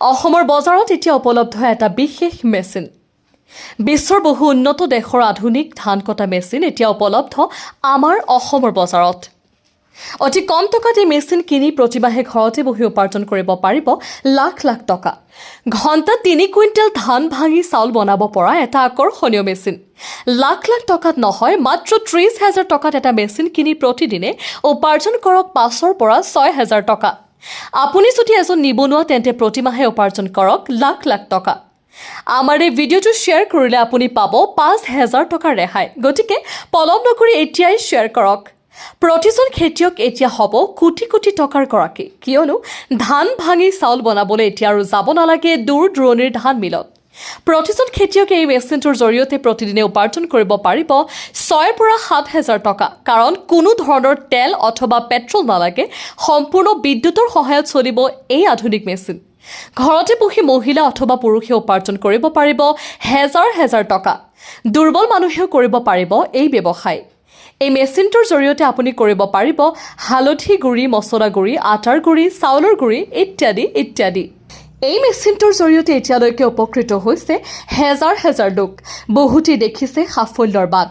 অসমৰ বজাৰত এতিয়া উপলব্ধ এটা বিশেষ মেচিন। বিশ্বৰ বহু উন্নত দেশৰ আধুনিক ধান কটা মেচিন এতিয়া উপলব্ধ আমাৰ অসমৰ বজাৰত। অতি কম টকাত এই মেচিন কিনি প্ৰতিমাহে ঘৰতে বহি উপাৰ্জন কৰিব পাৰিব লাখ লাখ টকা। ঘণ্টাত 3 কুইণ্টেল ধান ভাঙি চাউল বনাব পৰা এটা আকৰ্ষণীয় মেচিন। লাখ লাখ টকাত নহয়, মাত্ৰ 30,000 টকাত এটা মেচিন কিনি প্ৰতিদিনে উপাৰ্জন কৰক 5,000 পৰা 6,000 টকা। আপুনি যদি এজন নিবনুৱা তেন্তে প্ৰতিমাহে উপাৰ্জন কৰক লাখ লাখ টকা। আমাৰ এই ভিডিঅ'টো শ্বেয়াৰ কৰিলে আপুনি পাব 5,000 টকাৰ ৰেহাই। গতিকে পলম নকৰি এতিয়াই শ্বেয়াৰ কৰক। প্ৰতিজন খেতিয়ক এতিয়া হ'ব কোটি কোটি টকাৰ গৰাকী, কিয়নো ধান ভাঙি চাউল বনাবলৈ এতিয়া আৰু যাব নালাগে দূৰ দূৰণিৰ ধান মিলত। প্ৰতিজন খেতিয়কে এই মেচিনটোৰ জৰিয়তে প্ৰতিদিনে উপাৰ্জন কৰিব পাৰিব 6,000 পৰা 7,000 টকা। কাৰণ কোনো ধৰণৰ তেল অথবা পেট্ৰল নালাগে, সম্পূৰ্ণ বিদ্যুতৰ সহায়ত চলিব এই আধুনিক মেচিন। ঘৰতে বহি মহিলা অথবা পুৰুষে উপাৰ্জন কৰিব পাৰিব হেজাৰ হেজাৰ টকা। দুৰ্বল মানুহেও কৰিব পাৰিব এই ব্যৱসায়। এই মেচিনটোৰ জৰিয়তে আপুনি কৰিব পাৰিব হালধি গুড়ি, মছলা গুড়ি, আটাৰ গুড়ি, চাউলৰ গুড়ি ইত্যাদি ইত্যাদি। এই মেচিনটোৰ জৰিয়তে এতিয়ালৈকে উপকৃত হৈছে হেজাৰ হেজাৰ লোক। বহুতেই দেখিছে সাফল্যৰ বাট।